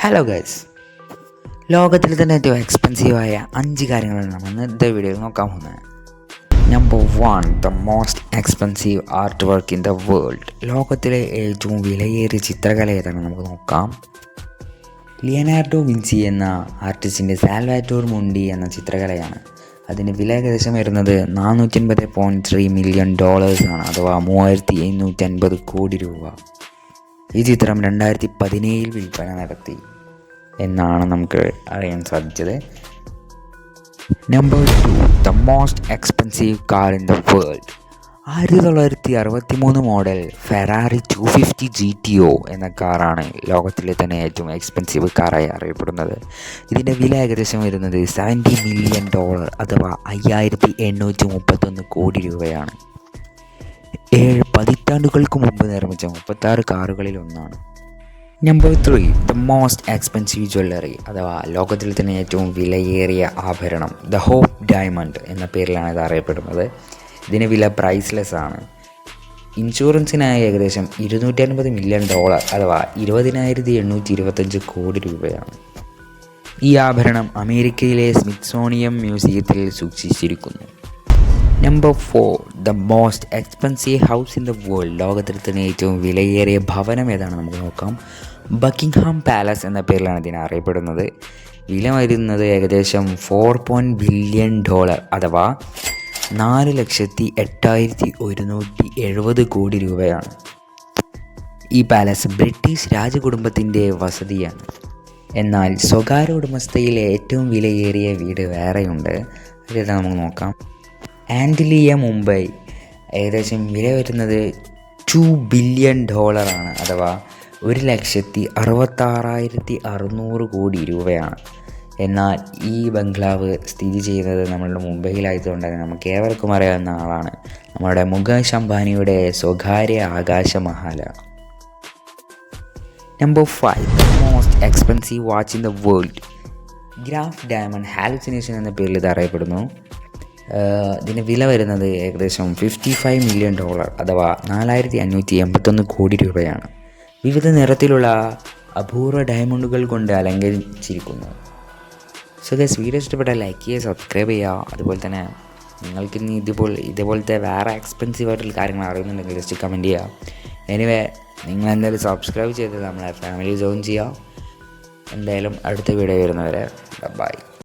Hello guys, ലോകത്തിൽ തന്നെ ഏറ്റവും എക്സ്പെൻസീവായ 5 കാര്യങ്ങളാണ് നമ്മൾ ഇന്നത്തെ വീഡിയോയിൽ നോക്കാൻ പോകുന്നത്. Number 1, the most expensive art work in the world. ലോകത്തിലെ ഏറ്റവും വിലയേറിയ ചിത്രകല ഏതാണ് നമുക്ക് നോക്കാം. ലിയനാർഡോ വിൻസി എന്ന ആർട്ടിസ്റ്റിൻ്റെ സാൽവാറ്റോർ മുണ്ടി എന്ന ചിത്രകലയാണ്. അതിൻ്റെ വില ഏകദേശം വരുന്നത് $480.3 മില്യൺ ആണ്, അഥവാ 3750 കോടി രൂപ. ഈ ചിത്രം 2017 വിൽപ്പന നടത്തി എന്നാണ് നമുക്ക് അറിയാൻ സാധിച്ചത്. Number 2, the most expensive car in the world. 1963 model Ferrari 250 GTO എന്ന കാറാണ് ലോകത്തിലെ തന്നെ ഏറ്റവും എക്സ്പെൻസീവ് കാറായി അറിയപ്പെടുന്നത്. ഇതിൻ്റെ വില ഏകദേശം വരുന്നത് $70 മില്യൺ, അഥവാ 5831 കോടി രൂപയാണ്. 7 പതിറ്റാണ്ടുകൾക്ക് മുമ്പ് നിർമ്മിച്ച 36 കാറുകളിൽ ഒന്നാണ്. Number 3, the most expensive jewellery, അഥവാ ലോകത്തിൽ തന്നെ ഏറ്റവും വിലയേറിയ ആഭരണം. ദ ഹോപ്പ് ഡയമണ്ട് എന്ന പേരിലാണ് ഇത് അറിയപ്പെടുന്നത്. ഇതിന് വില പ്രൈസ്ലെസ് ആണ്. ഇൻഷുറൻസിനായി ഏകദേശം $250 മില്യൺ, അഥവാ 20,825 കോടി രൂപയാണ്. ഈ ആഭരണം അമേരിക്കയിലെ സ്മിത്സോണിയം മ്യൂസിയത്തിൽ സൂക്ഷിച്ചിരിക്കുന്നു. Number 4, the most expensive house in the world. ലോകത്തിൽ തന്നെ ഏറ്റവും വിലയേറിയ ഭവനം ഏതാണ് നമുക്ക് നോക്കാം. ബക്കിംഗ്ഹാം പാലസ് എന്ന പേരിലാണ് ഇതിനെ അറിയപ്പെടുന്നത്. വില വരുന്നത് ഏകദേശം $4 ബില്യൺ, അഥവാ 4,08,170 കോടി രൂപയാണ്. ഈ പാലസ് ബ്രിട്ടീഷ് രാജകുടുംബത്തിൻ്റെ വസതിയാണ്. എന്നാൽ സ്വകാര്യ ഉടമസ്ഥയിലെ ഏറ്റവും വിലയേറിയ വീട് വേറെയുണ്ട്. അതായത് നമുക്ക് നോക്കാം. ആൻറ്റിലിയ, മുംബൈ. ഏകദേശം വില വരുന്നത് $2 ബില്യൺ ആണ്, അഥവാ 1,66,600 കോടി രൂപയാണ്. എന്നാൽ ഈ ബംഗ്ലാവ് സ്ഥിതി ചെയ്യുന്നത് നമ്മളുടെ മുംബൈയിലായതുകൊണ്ട് തന്നെ നമുക്ക് ഏവർക്കും അറിയാവുന്ന ആളാണ് നമ്മുടെ മുകേഷ് അംബാനിയുടെ സ്വകാര്യ ആകാശമഹലാണ്. Number 5, the most expensive watch in the world. Graff diamond hallucination എന്ന പേരിൽ ഇത് അറിയപ്പെടുന്നു. ഇതിന് വില വരുന്നത് ഏകദേശം $55 മില്യൺ, അഥവാ 4,581 കോടി രൂപയാണ്. വിവിധ നിറത്തിലുള്ള അപൂർവ ഡയമണ്ടുകൾ കൊണ്ട് അലങ്കരിച്ചിരിക്കുന്നു. സോ ഗൈസ്, വീഡിയോ ഇഷ്ടപ്പെട്ടാൽ ലൈക്ക് ചെയ്യുക, സബ്സ്ക്രൈബ് ചെയ്യുക. അതുപോലെ തന്നെ നിങ്ങൾക്ക് ഇനി ഇതുപോലത്തെ വേറെ എക്സ്പെൻസീവ് ആയിട്ടുള്ള കാര്യങ്ങൾ അറിയുന്നുണ്ടെങ്കിൽ ജസ്റ്റ് കമൻറ്റ് ചെയ്യുക. എനിവേ, നിങ്ങൾ എന്തായാലും സബ്സ്ക്രൈബ് ചെയ്ത് നമ്മളെ ഫാമിലി ജോയിൻ ചെയ്യുക. എന്തായാലും അടുത്ത വീഡിയോ വരുന്നവരെ ബൈ.